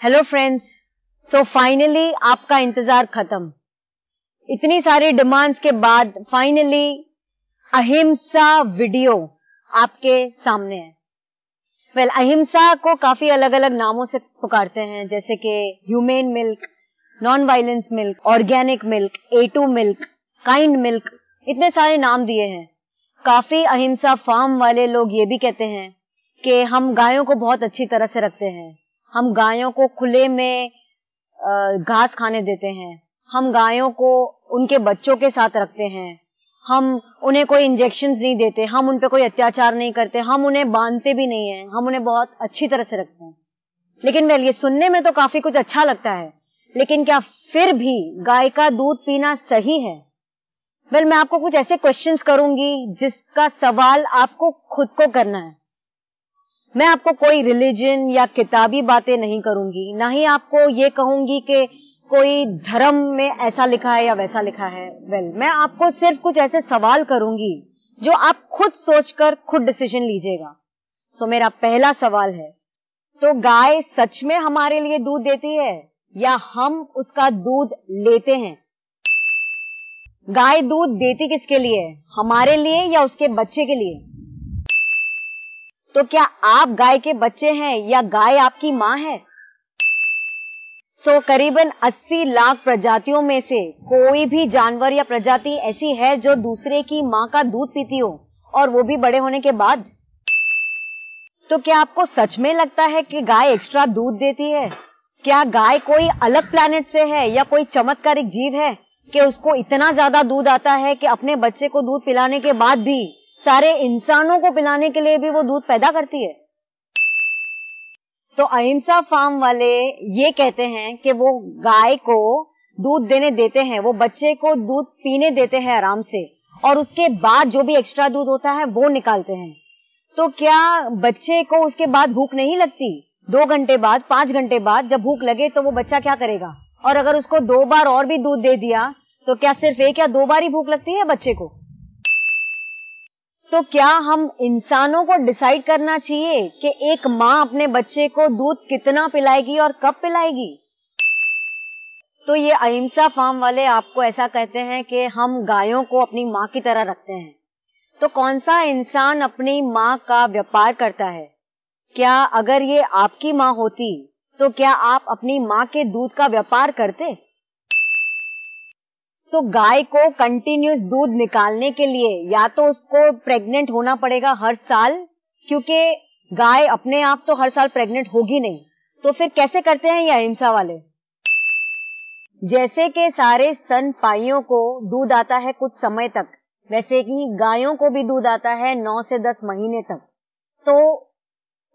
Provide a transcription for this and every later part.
Hello friends, so finally आपका इंतजार खत्म। इतनी सारी डिमांड्स के बाद फाइनली अहिंसा वीडियो आपके सामने है। वेल, अहिंसा को काफी अलग अलग नामों से पुकारते हैं, जैसे कि humane milk, non violence milk, organic milk, A2 milk, kind milk, इतने सारे नाम दिए हैं। काफी अहिंसा फार्म वाले लोग ये भी कहते हैं कि हम गायों को बहुत अच्छी तरह से रखते हैं, हम गायों को खुले में घास खाने देते हैं, हम गायों को उनके बच्चों के साथ रखते हैं, हम उन्हें कोई इंजेक्शंस नहीं देते, हम उन पे कोई अत्याचार नहीं करते, हम उन्हें बांधते भी नहीं हैं, हम उन्हें बहुत अच्छी तरह से रखते हैं। लेकिन वेल, ये सुनने में तो काफी कुछ अच्छा लगता है, लेकिन क्या फिर भी गाय का दूध पीना सही है? वेल, मैं आपको कुछ ऐसे क्वेश्चंस करूंगी जिसका सवाल आपको खुद को करना है। मैं आपको कोई रिलीजन या किताबी बातें नहीं करूंगी, ना ही आपको ये कहूंगी कि कोई धर्म में ऐसा लिखा है या वैसा लिखा है। वेल, मैं आपको सिर्फ कुछ ऐसे सवाल करूंगी जो आप खुद सोचकर खुद डिसीजन लीजिएगा। सो मेरा पहला सवाल है, तो गाय सच में हमारे लिए दूध देती है या हम उसका दूध लेते हैं? गाय दूध देती किसके लिए, हमारे लिए या उसके बच्चे के लिए? तो क्या आप गाय के बच्चे हैं या गाय आपकी मां है? करीबन 80 लाख प्रजातियों में से कोई भी जानवर या प्रजाति ऐसी है जो दूसरे की मां का दूध पीती हो, और वो भी बड़े होने के बाद? तो क्या आपको सच में लगता है कि गाय एक्स्ट्रा दूध देती है? क्या गाय कोई अलग प्लैनेट से है या कोई चमत्कारिक जीव है कि उसको इतना ज्यादा दूध आता है कि अपने बच्चे को दूध पिलाने के बाद भी सारे इंसानों को पिलाने के लिए भी वो दूध पैदा करती है? तो अहिंसा फार्म वाले ये कहते हैं कि वो गाय को दूध देने देते हैं, वो बच्चे को दूध पीने देते हैं आराम से, और उसके बाद जो भी एक्स्ट्रा दूध होता है वो निकालते हैं। तो क्या बच्चे को उसके बाद भूख नहीं लगती? 2 घंटे बाद, 5 घंटे बाद जब भूख लगे तो वो बच्चा क्या करेगा? और अगर उसको 2 बार और भी दूध दे दिया तो क्या सिर्फ 1 या 2 बार ही भूख लगती है बच्चे को? तो क्या हम इंसानों को डिसाइड करना चाहिए कि एक मां अपने बच्चे को दूध कितना पिलाएगी और कब पिलाएगी? तो ये अहिंसा फार्म वाले आपको ऐसा कहते हैं कि हम गायों को अपनी मां की तरह रखते हैं। तो कौन सा इंसान अपनी मां का व्यापार करता है? क्या अगर ये आपकी मां होती तो क्या आप अपनी मां के दूध का व्यापार करते? गाय को कंटिन्यूस दूध निकालने के लिए या तो उसको प्रेग्नेंट होना पड़ेगा हर साल, क्योंकि गाय अपने आप तो हर साल प्रेग्नेंट होगी नहीं। तो फिर कैसे करते हैं ये अहिंसा वाले? जैसे कि सारे स्तनपायियों को दूध आता है कुछ समय तक, वैसे ही गायों को भी दूध आता है 9 से 10 महीने तक। तो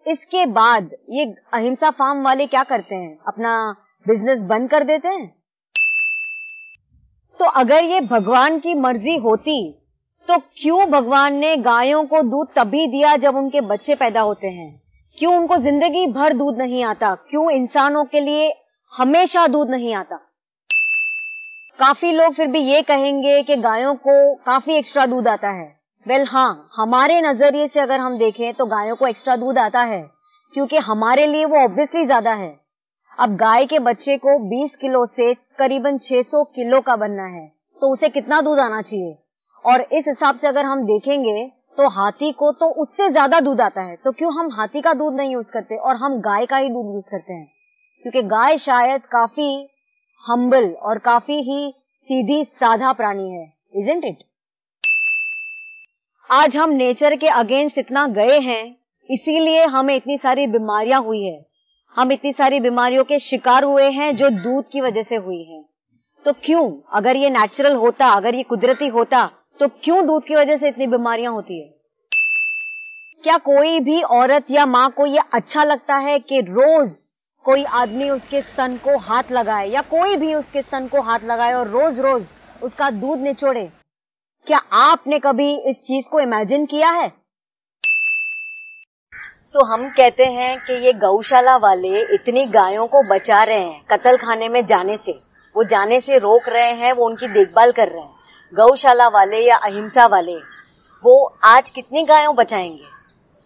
इसके बाद ये अहिंसा फार्म वाले क्या करते हैं? अपना बिजनेस बंद कर देते हैं। तो अगर ये भगवान की मर्जी होती तो क्यों भगवान ने गायों को दूध तभी दिया जब उनके बच्चे पैदा होते हैं? क्यों उनको जिंदगी भर दूध नहीं आता? क्यों इंसानों के लिए हमेशा दूध नहीं आता? काफी लोग फिर भी ये कहेंगे कि गायों को काफी एक्स्ट्रा दूध आता है। वेल, हाँ, हमारे नजरिए से अगर हम देखें तो गायों को एक्स्ट्रा दूध आता है, क्योंकि हमारे लिए वो ऑब्वियसली ज्यादा है। अब गाय के बच्चे को 20 किलो से करीबन 600 किलो का बनना है, तो उसे कितना दूध आना चाहिए? और इस हिसाब से अगर हम देखेंगे तो हाथी को तो उससे ज्यादा दूध आता है। तो क्यों हम हाथी का दूध नहीं यूज करते और हम गाय का ही दूध यूज करते हैं? क्योंकि गाय शायद काफी हम्बल और काफी ही सीधी साधा प्राणी है, इजंट इट? आज हम नेचर के अगेंस्ट इतना गए हैं, इसीलिए हमें इतनी सारी बीमारियां हुई है। हम इतनी सारी बीमारियों के शिकार हुए हैं जो दूध की वजह से हुई है। तो क्यों, अगर ये नेचुरल होता, अगर ये कुदरती होता, तो क्यों दूध की वजह से इतनी बीमारियां होती है? क्या कोई भी औरत या मां को ये अच्छा लगता है कि रोज कोई आदमी उसके स्तन को हाथ लगाए, या कोई भी उसके स्तन को हाथ लगाए और रोज रोज उसका दूध निचोड़े? क्या आपने कभी इस चीज को इमेजिन किया है? हम कहते हैं कि ये गौशाला वाले इतनी गायों को बचा रहे हैं कत्ल खाने में जाने से, वो जाने से रोक रहे हैं, वो उनकी देखभाल कर रहे हैं। गौशाला वाले या अहिंसा वाले वो आज कितनी गायों बचाएंगे?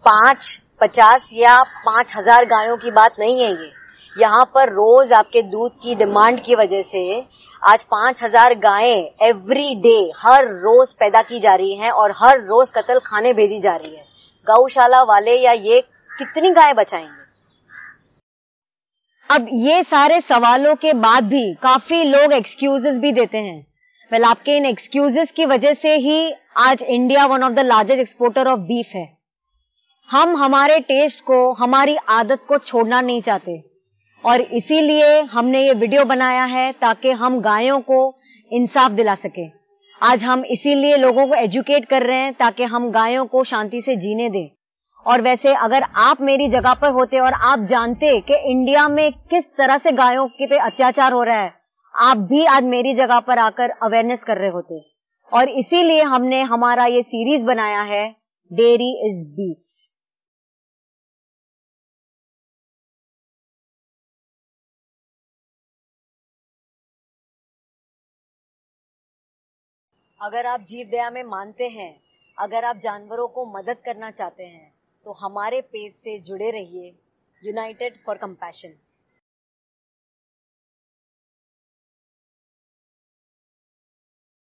5, 50 या 5000 गायों की बात नहीं है ये। यहाँ पर रोज आपके दूध की डिमांड की वजह से आज 5,000 गायें एवरी डे हर रोज पैदा की जा रही हैं और हर रोज कत्ल खाने भेजी जा रही है। गौशाला वाले या ये कितनी गायें बचाएंगे? अब ये सारे सवालों के बाद भी काफी लोग एक्सक्यूजेस भी देते हैं। वेल, आपके इन एक्सक्यूजेस की वजह से ही आज India one of the largest exporter of beef है। हम हमारे टेस्ट को, हमारी आदत को छोड़ना नहीं चाहते और इसीलिए हमने ये वीडियो बनाया है ताकि हम गायों को इंसाफ दिला सके। आज हम इसीलिए लोगों को एजुकेट कर रहे हैं ताकि हम गायों को शांति से जीने दें। और वैसे अगर आप मेरी जगह पर होते और आप जानते कि इंडिया में किस तरह से गायों के पे अत्याचार हो रहा है, आप भी आज मेरी जगह पर आकर अवेयरनेस कर रहे होते। और इसीलिए हमने हमारा ये सीरीज बनाया है, डेयरी इज बीफ। अगर आप जीव दया में मानते हैं, अगर आप जानवरों को मदद करना चाहते हैं, तो हमारे पेज से जुड़े रहिए। United for compassion.